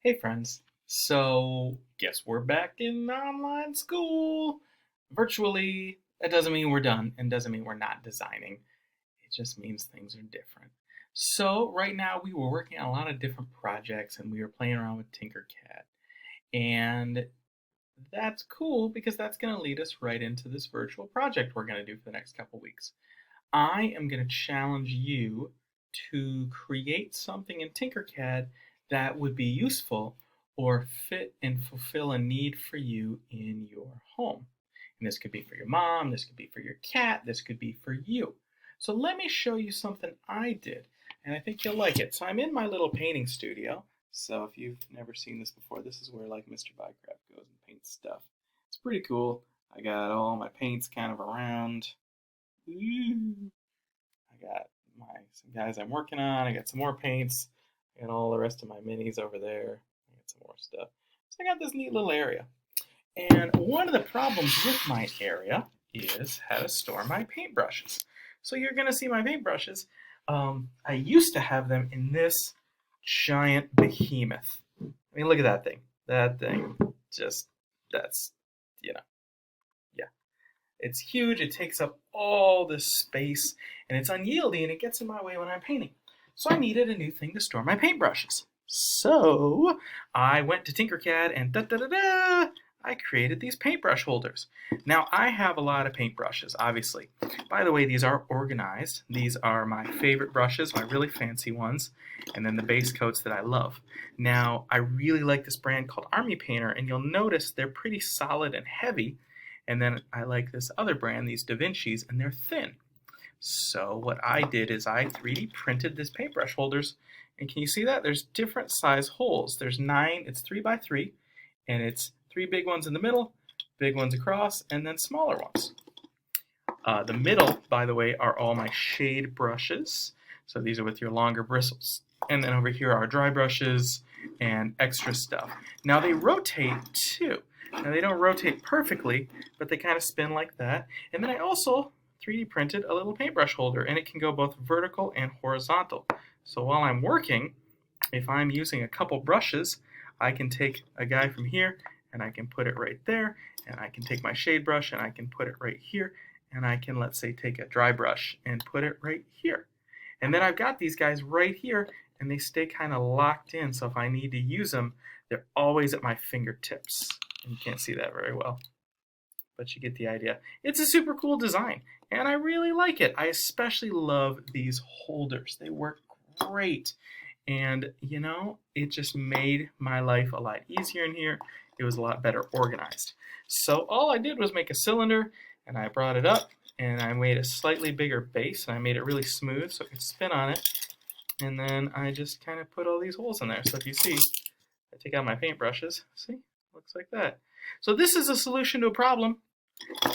Hey friends, so guess we're back in online school virtually. That doesn't mean we're done and doesn't mean we're not designing. It just means things are different. So right now we were working on a lot of different projects and we were playing around with TinkerCAD. And that's cool because that's going to lead us right into this virtual project we're going to do for the next couple weeks. I am going to challenge you to create something in TinkerCAD that would be useful or fit and fulfill a need for you in your home. And this could be for your mom, this could be for your cat, this could be for you. So let me show you something I did, and I think you'll like it. So I'm in my little painting studio. So if you've never seen this before, this is where like Mr. Bycraft goes and paints stuff. It's pretty cool. I got all my paints kind of around. Ooh. I got some guys I'm working on. I got some more paints. I got all the rest of my minis over there. I got some more stuff. So I got this neat little area. And one of the problems with my area is how to store my paintbrushes. So you're going to see my paintbrushes. I used to have them in this giant behemoth. I mean, look at that thing. That thing just, that's, you know, yeah. It's huge, it takes up all this space, and it's unyielding, and it gets in my way when I'm painting. So I needed a new thing to store my paintbrushes. So I went to TinkerCAD and I created these paintbrush holders. Now I have a lot of paintbrushes, obviously. By the way, these are organized. These are my favorite brushes, my really fancy ones, and then the base coats that I love. Now I really like this brand called Army Painter, and you'll notice they're pretty solid and heavy. And then I like this other brand, these Da Vinci's, and they're thin. So what I did is I 3D printed this paintbrush holders. And can you see that? There's different size holes. There's 9, it's 3 by 3, and it's 3 big ones in the middle, big ones across, and then smaller ones. The middle, by the way, are all my shade brushes. So these are with your longer bristles. And then over here are dry brushes and extra stuff. Now they rotate too. Now they don't rotate perfectly, but they kind of spin like that. And then I also 3D printed a little paintbrush holder, and it can go both vertical and horizontal. So while I'm working, if I'm using a couple brushes, I can take a guy from here and I can put it right there, and I can take my shade brush and I can put it right here, and I can, let's say, take a dry brush and put it right here. And then I've got these guys right here, and they stay kind of locked in, so if I need to use them, they're always at my fingertips. And you can't see that very well, but you get the idea. It's a super cool design, and I really like it. I especially love these holders. They work great, and you know, it just made my life a lot easier in here. It was a lot better organized. So all I did was make a cylinder, and I brought it up, and I made a slightly bigger base, and I made it really smooth so I could spin on it. And then I just kind of put all these holes in there. So if you see, I take out my paintbrushes, see? Looks like that. So this is a solution to a problem,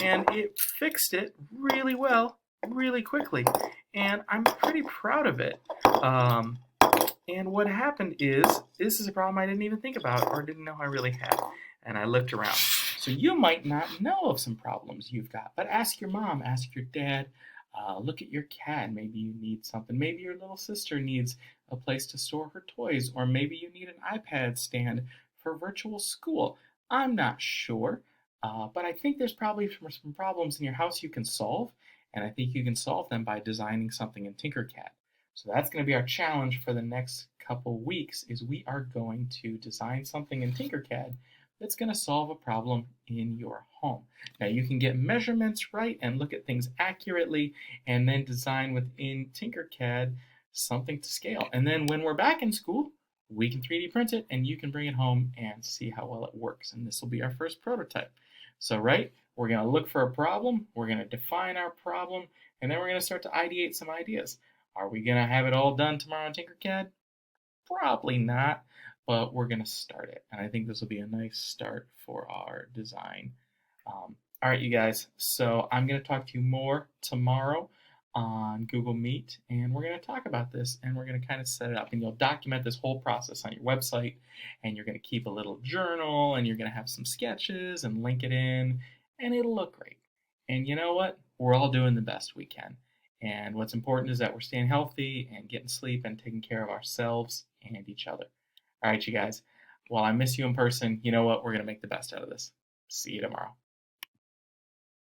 and it fixed it really well, really quickly, and I'm pretty proud of it. And what happened is, this is a problem I didn't even think about or didn't know I really had, and I looked around. So you might not know of some problems you've got, but ask your mom, ask your dad, look at your cat. Maybe you need something. Maybe your little sister needs a place to store her toys, or maybe you need an iPad stand for virtual school. I'm not sure, but I think there's probably some problems in your house you can solve, and I think you can solve them by designing something in TinkerCAD. So that's going to be our challenge for the next couple weeks, is we are going to design something in TinkerCAD that's going to solve a problem in your home. Now you can get measurements right and look at things accurately, and then design within TinkerCAD something to scale. And then when we're back in school, we can 3D print it, and you can bring it home and see how well it works. And this will be our first prototype. So, right, we're going to look for a problem, we're going to define our problem, and then we're going to start to ideate some ideas. Are we going to have it all done tomorrow in TinkerCAD? Probably not, but we're going to start it. And I think this will be a nice start for our design. All right, you guys, so I'm going to talk to you more tomorrow on Google Meet, and we're going to talk about this, and we're going to kind of set it up, and you'll document this whole process on your website, and you're going to keep a little journal, and you're going to have some sketches and link it in, and it'll look great. And you know what? We're all doing the best we can. And what's important is that we're staying healthy and getting sleep and taking care of ourselves and each other. All right, you guys. while I miss you in person, you know what? We're going to make the best out of this. See you tomorrow.